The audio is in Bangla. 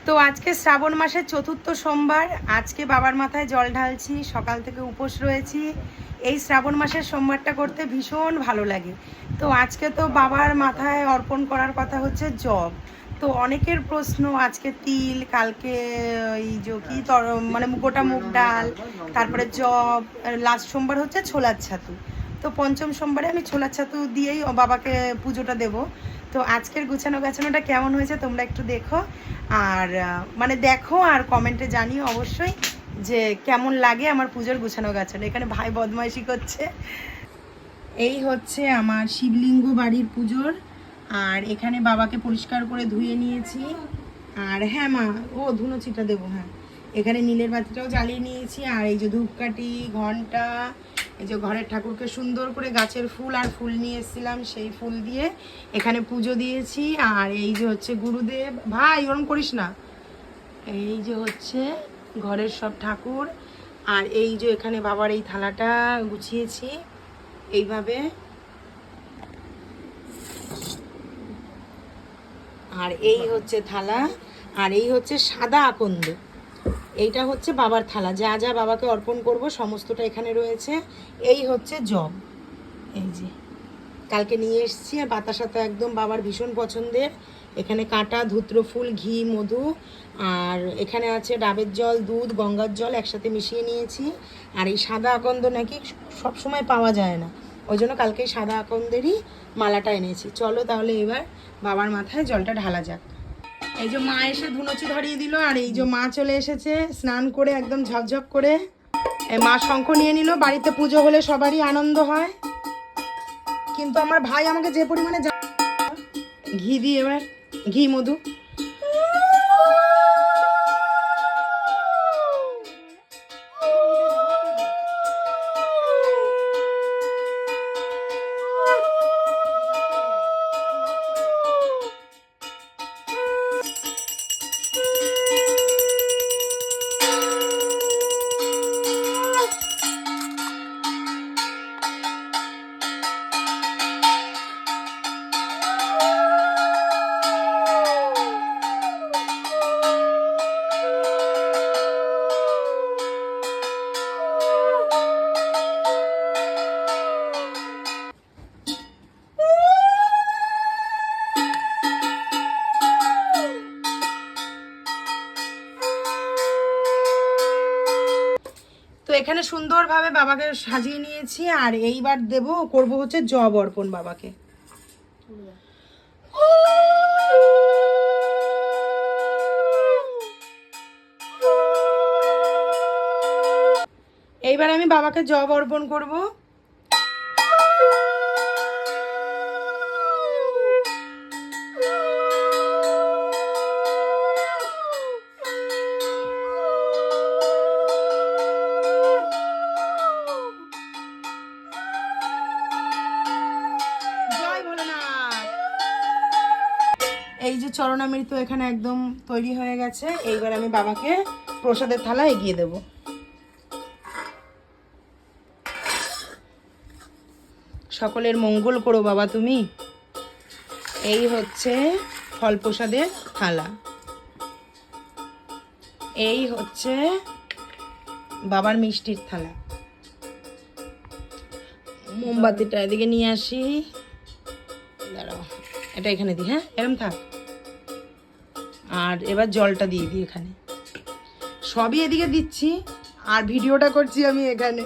তো আজকে শ্রাবণ মাসের চতুর্থ সোমবার। আজকে বাবার মাথায় জল ঢালছি, সকাল থেকে উপোস রয়েছি। এই শ্রাবণ মাসের সোমবারটা করতে ভীষণ ভালো লাগে। তো আজকে তো বাবার মাথায় অর্পণ করার কথা হচ্ছে জব। তো অনেকের প্রশ্ন, আজকে তিল, কালকে ওই যে কি মানে গোটা মুগ ডাল, তারপরে জব, লাস্ট সোমবার হচ্ছে ছোলার ছাতু। তো পঞ্চম সোমবারে আমি ছোলার ছাতু দিয়েই বাবাকে পুজোটা দেব। তো আজকের গুছানো গাছানোটা কেমন হয়েছে তোমরা একটু দেখো, আর মানে দেখো আর কমেন্টে জানিও অবশ্যই যে কেমন লাগে আমার পুজোর গুছানো গাছানো। এখানে ভাই বদমাইশি করছে। এই হচ্ছে আমার শিবলিঙ্গ বাড়ির পুজোর, আর এখানে বাবাকে পরিষ্কার করে ধুয়ে নিয়েছি। আর হ্যাঁ মা, ও ধুনো চিটা দেবো, হ্যাঁ এখানে নীলের বাতিটাও জ্বালিয়ে নিয়েছি। আর এই যে ধূপকাঠি, ঘন্টা, এই যে ঘরের ঠাকুরকে সুন্দর করে গাছের ফুল আর ফুল নিয়ে এসেছিলাম, সেই ফুল দিয়ে এখানে পুজো দিয়েছি। আর এই যে হচ্ছে গুরুদেব, ভাই ওরম করিস না। এই যে হচ্ছে ঘরের সব ঠাকুর। আর এই যে এখানে বাবার এই থালাটা গুছিয়েছি এইভাবে। আর এই হচ্ছে থালা, আর এই হচ্ছে সাদা আকন্দ। এইটা হচ্ছে বাবার থালা, যা যা বাবাকে অর্পণ করব সমস্তটা এখানে রয়েছে। এই হচ্ছে জব, এই যে কালকে নিয়ে এসেছি। আর বাতাসাটা একদম বাবার ভীষণ পছন্দের। এখানে কাঁটা, ধূত্র ফুল, ঘি, মধু, আর এখানে আছে ডাবের জল, দুধ, গঙ্গার জল একসাথে মিশিয়ে নিয়েছি। আর এই সাদা আকন্দ নাকি সব সময় পাওয়া যায় না, ওই জন্য কালকে সাদা আকন্দেরই মালাটা এনেছি। চলো তাহলে এবার বাবার মাথায় জলটা ঢালা যাক। এই যে মা এসে ধুনুচি ধরিয়ে দিল, আর এই যে মা চলে এসেছে স্নান করে একদম ঝকঝক করে। মা শঙ্খ নিয়ে নিল। বাড়িতে পুজো হলে সবারই আনন্দ হয়, কিন্তু আমার ভাই আমাকে যে পরিমাণে ঘি দিয়ে, এবার ঘি, মধু, তো এখানে সুন্দরভাবে বাবাকে সাজিয়ে নিয়েছি। আর এইবার করব হচ্ছে জব অর্পণ বাবাকে। এইবার আমি বাবাকে জব অর্পণ করব। এই যে চরণামৃত এখানে একদম তৈরি হয়ে গেছে। এইবার আমি বাবাকে প্রসাদের থালা এগিয়ে দেব। সকলের মঙ্গল করো বাবা তুমি। এই হচ্ছে ফল প্রসাদের থালা, এই হচ্ছে বাবার মিষ্টির থালা। মোমবাতিটা এদিকে নিয়ে আসি, দাঁড়াও এটা এখানে দিই, হ্যাঁ এরম থাক। আর এবার জলটা দিয়ে দিই এখানে, সবই এদিকে দিচ্ছি আর ভিডিওটা করছি আমি এখানে।